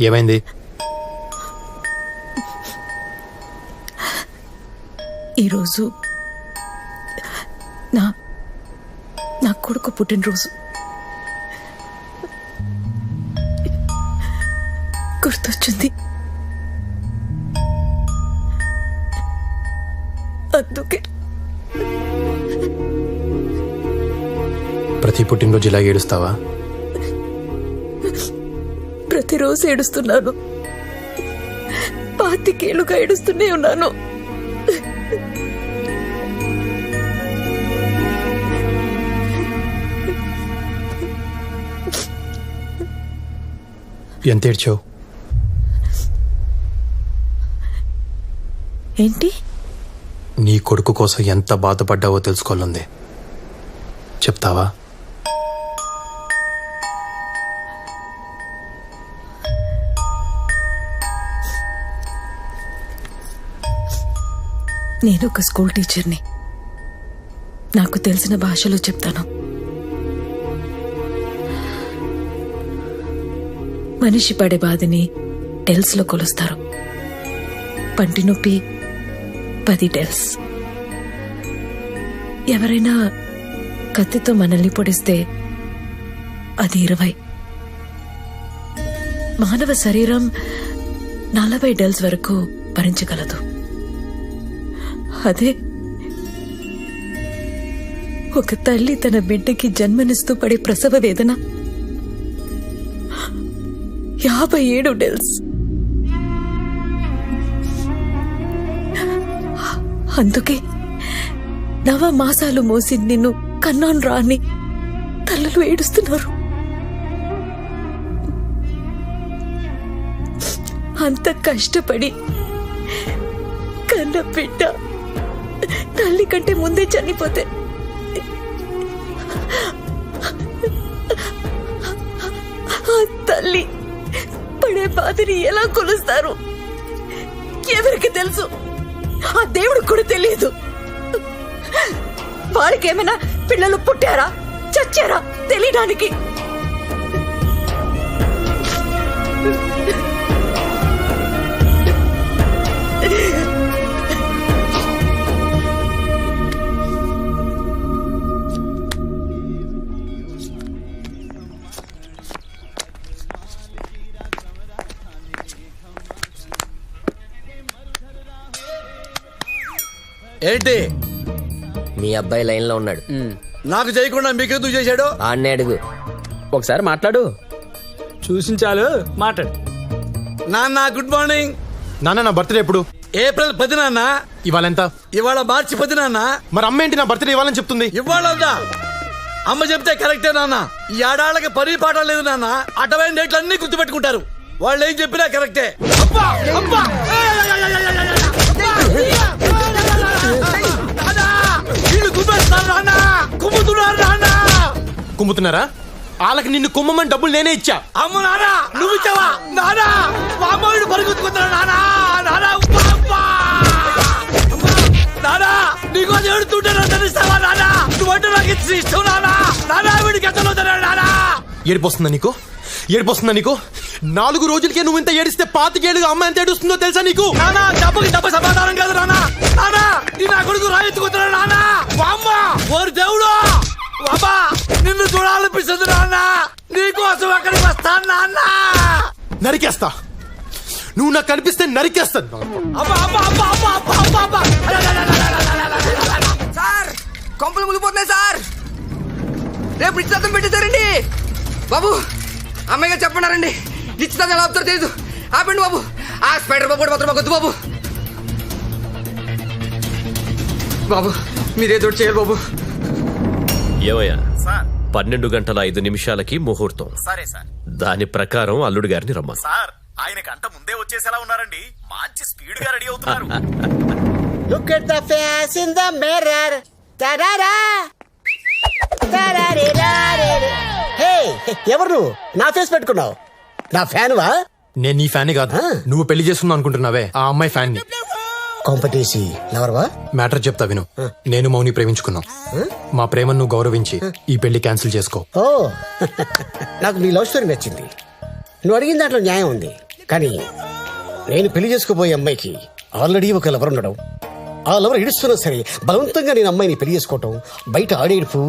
ఏమైంది? ఈరోజు నా కొడుకు పుట్టినరోజు. గుర్తొచ్చింది. అందుకే ప్రతి పుట్టినరోజు ఇలా ఏడుస్తావా? ప్రతిరోజు ఏడుస్తున్నాను. 25 ఏళ్లుగా ఏడుస్తూనే ఉన్నాను. ఎంత ఏడ్చావు? ఏంటి? నీ కొడుకు కోసం ఎంత బాధపడ్డావో తెలుసుకోవాలంది. చెప్తావా? నేను ఒక స్కూల్ టీచర్ని. నాకు తెలిసిన భాషలో చెప్తాను. మనిషి పడే బాధని టెల్స్లో కొలుస్తారు. పంటి నొప్పి 10 టెల్స్. ఎవరైనా కత్తితో మనల్ని పొడిస్తే అది 20. మానవ శరీరం 40 డెల్స్ వరకు భరించగలదు. అదే ఒక తల్లి తన బిడ్డకి జన్మనిస్తూ పడే ప్రసవ వేదన 57 డెల్స్. అందుకే 9 మాసాలు మోసి నిన్ను కన్నాను రా అని తల్లులు ఏడుస్తున్నారు. అంత కష్టపడి కన్న బిడ్డ తల్లి కంటే ముందే చనిపోతే ఆ తల్లి పడే బాధని ఎలా కొలుస్తారు? ఎవరికి తెలుసు? ఆ దేవుడికి కూడా తెలియదు. వారికేమైనా పిల్లలు పుట్టారా చచ్చారా తెలియడానికి? ఏంటి? మీ అబ్బాయి లైన్ లో ఉన్నాడు. నాకు చేయకుండా మీకెందుకు చేశాడు? ఆన్నే అడుగు. ఒకసారి మాట్లాడు. చూసించాలు మాట్లాడు. నాన్న గుడ్ మార్నింగ్. నాన్న నా బర్త్డే ఎప్పుడు? ఏప్రిల్ 10 నాన్న. ఇవాళ ఎంత? ఇవాళ మార్చి 10 నాన్న. మరి అమ్మ ఏంటి నా బర్త్డే ఇవ్వాలని చెప్తుంది? ఇవాళ అమ్మ చెప్తే కరెక్టే నాన్న. ఈ ఆడాళ్ళకి పని పాట లేదు నాన్న. అటవైన డేట్లు అన్ని గుర్తుపెట్టుకుంటారు. వాళ్ళు ఏం చెప్పినా కరెక్టే. కుమ్ముతున్నారా? వాళ్ళకి నిన్ను కుమ్మమని డబ్బులు నేనే ఇచ్చా. అమ్మ నాన్న నువ్వు ఇచ్చావా? నానా మామూలు పరిగెత్తుకుతున్నా నానా. నానా నానా నీకు అది ఏడుతుంటే తెలుస్తావా నానా? నువ్వంటే నాకు ఇష్టం నానా. నానా వీడికి ఎంత నానా. ఏడిపోస్తుందా నీకు? ఏడిపోస్తుందా నీకు? 4 రోజులకే నువ్వు ఇంత ఏడిస్తే 25 ఏళ్ళుగా అమ్మ ఎంత ఏడుస్తుందో తెలుసా నీకు? నానా డబ్బుకి డబ్బు సమాధానం కాదు నానా. నానా నీ నా కొడుకు రాయెత్తుకుతున్నా నానా. అమ్మ ఓరి దేవుడు అమ్మా నిన్ను చూడాలనిపిస్తుంది నాన్న. నీకోసం అక్కడికి వస్తాను నాన్న. నరికేస్తా. నువ్వు నాకు కనిపిస్తే నరికేస్తా. సార్ కొంపలు ములిపోతున్నాయి సార్. రేపు నిశ్చితార్థం పెట్టేశారండి బాబు. అమ్మాయిగా చెప్పన్నారండి. నిశ్చితార్థం ఎలా అవుతారో తెలీదు. ఆపండి బాబు. ఆ స్పైడర్ బాబు కూడా మాత్రం వద్దు బాబు. బాబు మీరేదో చేయాలి బాబు. ఏమయ్యా? 12 గంటల 5 నిమిషాలకి ముహూర్తం. సరే సార్. దాని ప్రకారం అల్లుడు గారిని రమ్మను. సార్ ఆయన గంట ముందే వచ్చేసేలా ఉన్నారండి. మంచి స్పీడ్ గా రెడీ అవుతున్నారు. Look at the face in the mirror. Ta-da-da. Ta-da-da-da-da. Hey, ఎవరు నువ్వు? నా ఫేస్ పెట్టుకున్నావు. నా ఫ్యాన్ వా? నేను నీ ఫ్యాన్ కాదు. నువ్వు పెళ్లి చేసుకుందాం అనుకుంటున్నావే ఆ అమ్మాయి ఫ్యాన్ ని. కాంపిటీసి లవర్వా? మ్యాటర్ చెప్తా విను. నేను మౌని ప్రేమించుకున్నాం. మా ప్రేమను నువ్వు గౌరవించి ఈ పెళ్లి క్యాన్సిల్ చేసుకో. ఓ నాకు నీ లవ్ స్టోరీ నచ్చింది. నువ్వు అడిగిన దాంట్లో న్యాయం ఉంది. కానీ నేను పెళ్లి చేసుకోబోయే అమ్మాయికి ఆల్రెడీ ఒక లవర్ ఉండడం, ఆ లవర్ ఏడుస్తున్నా సరే బలవంతంగా నేను అమ్మాయిని పెళ్లి చేసుకోవటం, బయట ఆడేడుపు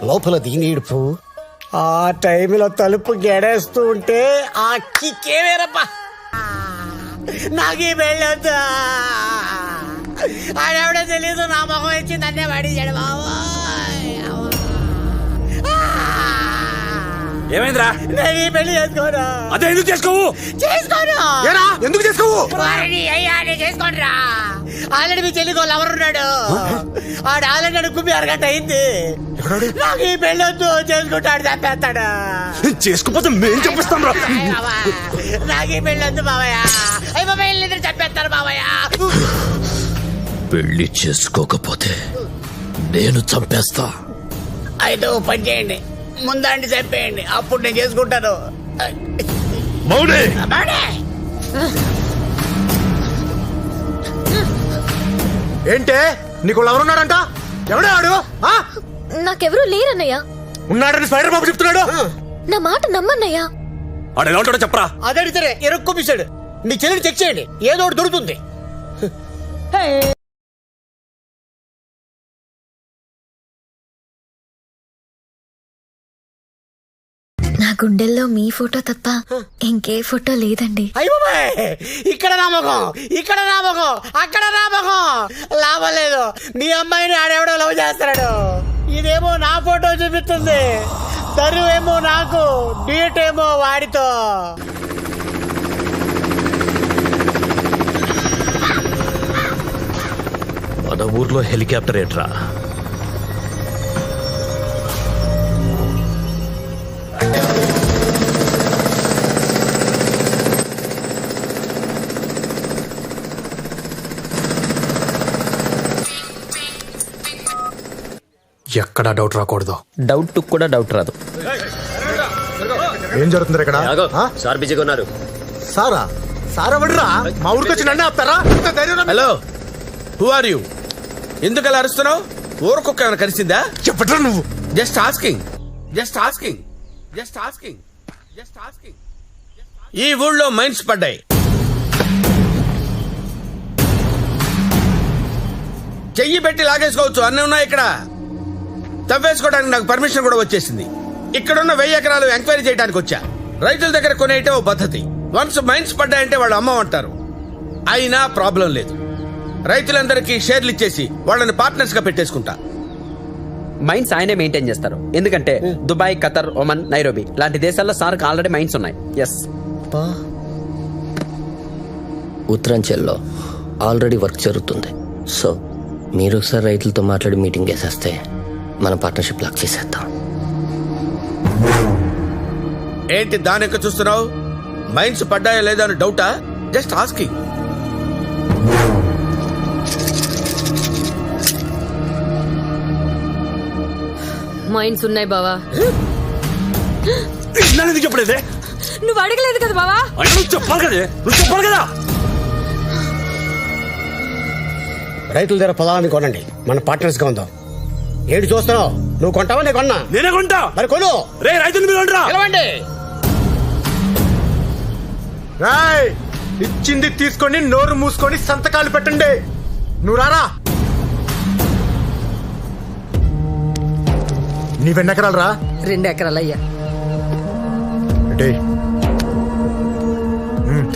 లోపల దీని ఏడుపు, ఆ టైంలో తలుపు గెడేస్తూ ఉంటే ఆ కిక్కే వేరప్ప. నాకే పెళ్ళొద్దా, ఆడెవడో తెలీదు, నా మొహం ఇచ్చి నన్నే పడిచాడు బాబు. ఏమైందిరా? నేను ఈ పెళ్లి చేసుకోను. అదే ఎందుకు చేసుకోవు? చేసుకోను. ఎందుకు చేసుకోవు? వారిని అయ్యా నేను చేసుకోనురా. ఆల్రెడీ మీ చెల్లికో లవర్ ఉన్నాడు. ఆడు ఆల్రెడీ అడుక్కుమి అరగంట అయింది. నాకు ఈ పెళ్ళొద్దు, చేసుకుంటాడు చంపేస్తాడు. చేసుకోపోతే మేం చెప్పిస్తాం రా. నాకు ఈ పెళ్ళొద్దు బావయ్య. అయ్యి బాబాయ్ ఇద్దరు చంపేస్తారు బావయ్య. పెళ్లి చేసుకోకపోతే నేను చంపేస్తా. అయితే ఓ పని చేయండి, ముందండి చంపేయండి, అప్పుడు నేను చేసుకుంటాను. మౌనే బాడే. ఏంటే నీకు లవర్ ఉన్నాడంట? ఎవడే ఆడు? ఆ? నాకెవరూ లేరన్నయ్య. ఉన్నాడని స్పైడర్ బాబు చెప్తున్నాడు. నా మాట నమ్మన్నయ్యా. వాడు ఎలా ఉంటాడో చెప్పరా? అదడితే ఎరుక్కొప్పిస్తాడు. మీ చెల్లిని చెక్ చేయండి, ఏదో ఒకటి దొరుకుతుంది. నా గుండెల్లో మీ ఫోటో తప్ప ఇంకే ఫోటో లేదండి. అయ్య బాబాయ్, ఇక్కడ నామకం, ఇక్కడ నామకం, అక్కడ నామకం. లాభం లేదు, మీ అమ్మాయిని ఆడెవడో లవ్ చేస్తాడు. ఇదేమో నా ఫోటో చూపిస్తుంది, తరువేమో నాకు, డీట్ ఏమో వాడితో. మన ఊర్లో హెలికాప్టర్ ఏట్రా? ఎక్కడా డౌట్ రాకూడదు. డౌట్ కూడా డౌట్ రాదు. ఏం జరుగుతుంది ఇక్కడ? ఆ? సార్ బిజీగా ఉన్నారు. సారా? సారా వడ్రా? మా ఊరికి వచ్చి నన్ను ఆపుతారా? ఇంత ధైర్యం రా మీకు? Hello, who are you? ఎందుకు అలా అరుస్తున్నావు? ఊరకొక్క ఏమైనా కలిసిందా? చెప్పట్రా నువ్వు? Just asking, just asking, just asking, just asking. ఈ ఊళ్ళో మైన్స్ పడ్డాయి. చెయ్యి పెట్టి లాగేసుకోవచ్చు, అన్నీ ఉన్నాయి ఇక్కడ. తవ్వేసుకోవడానికి నాకు పర్మిషన్ కూడా వచ్చేసింది. ఇక్కడున్న 1000 ఎకరాలు ఎంక్వైరీ చేయడానికి వచ్చా. రైతుల దగ్గర కొనేయటం ఓ పద్ధతి. వన్స్ మైన్స్ పడ్డాయంటే వాళ్ళు అమ్మమంటారు. అయినా ప్రాబ్లం లేదు, రైతులందరికీ షేర్లు ఇచ్చేసి వాళ్ళని పార్ట్నర్స్ గా పెట్టేసుకుంటా. మైన్స్ ఆయనే మెయింటైన్ చేస్తారు, ఎందుకంటే దుబాయ్, ఖతర్, ఒమన్, నైరోబి లాంటి దేశాల్లో సార్కి ఆల్రెడీ మైన్స్ ఉన్నాయి. ఎస్. ఉత్తరాంచల్లో ఆల్రెడీ వర్క్ జరుగుతుంది. సో మీరు ఒకసారి రైతులతో మాట్లాడి మీటింగ్ వేసేస్తే మన పార్ట్నర్షిప్ లాక్ చేసేద్దాం. ఏంటి దానెక్క చూస్తున్నావు? మైన్స్ పడ్డాయా లేదా అని డౌటా? Just asking. మైన్స్ ఉన్నాయి బావా. ఎందుకు చెప్పలేదే? నువ్వు అడగలేదు కదా బావా. చెప్పాలి కదే, నువ్వు చెప్పాలి కదా. రైతుల దగ్గర పొలాన్ని కొనండి, మన పార్ట్నర్స్ గా ఉందాం. ఏంటి చూస్తున్నావు? నువ్వు కొంటావా? నేను కొన్నా. నేనే కొంటా. మరి కొను. రే రైతులు మీరు ఉండరా? పిలవండి. రాయ్, ఇచ్చింది తీసుకొని నోరు మూసుకొని సంతకాలు పెట్టండి. నువ్వు రారా. నీవెన్ని ఎకరాలు రా? 2 ఎకరాలు అయ్యా.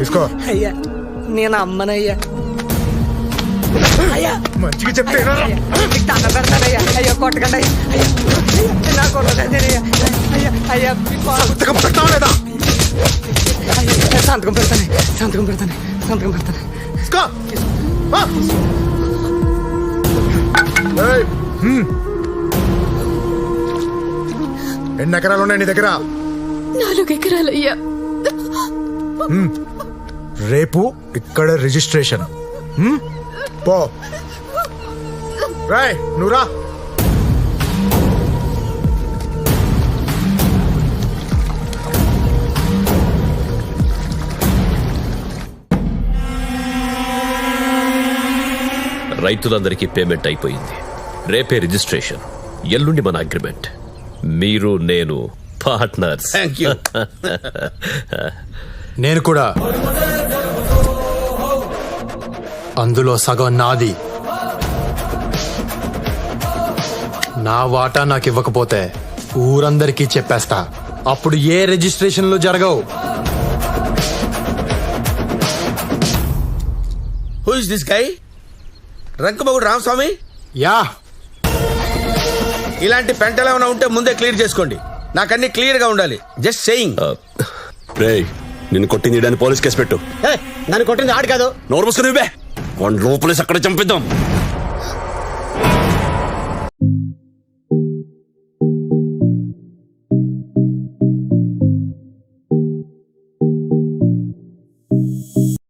తీసుకో. అయ్యా నేను అమ్మనయ్యా. అయ్యా మంచిగా చెప్తే దండ పెడతానయ్యా. అయ్యో కొట్టకండి అయ్యా. అయ్యా నాకు అయ్యా. అయ్యా సంతకం పెట్టావా లేదా? సంతకం పెడతాను, సంతకం పెడతాను, సంతకం పెడతాను. తీసుకో. ఆ. ఏయ్, ఎన్ని ఎకరాలు ఉన్నాయి నీ దగ్గర? 4 ఎకరాలయ్యా. రేపు ఇక్కడ రిజిస్ట్రేషన్. పో. రాయ్ నువ్వు రా. రైతులందరికీ పేమెంట్ అయిపోయింది. రేపే రిజిస్ట్రేషన్, ఎల్లుండి మన అగ్రిమెంట్. మీరు నేను పార్ట్నర్స్. Thank you. నేను కూడా అందులో సగం నాది. నా వాటా నాకు ఇవ్వకపోతే ఊరందరికీ చెప్పేస్తా. అప్పుడు ఏ రిజిస్ట్రేషన్లు జరగవు. Who is this guy? రంకమగుడు రామస్వామి. యా, ఇలాంటి పెంటలు ఏమైనా ఉంటే ముందే క్లియర్ చేసుకోండి. నాకన్నీ క్లియర్ గా ఉండాలి. Just saying. రే, నిన్ను కొట్టింది పోలీస్ కేసు పెట్టు. నన్ను కొట్టింది ఆడు కాదు. నోరు మూసుకుని లోపలేసి అక్కడ చంపిద్దాం.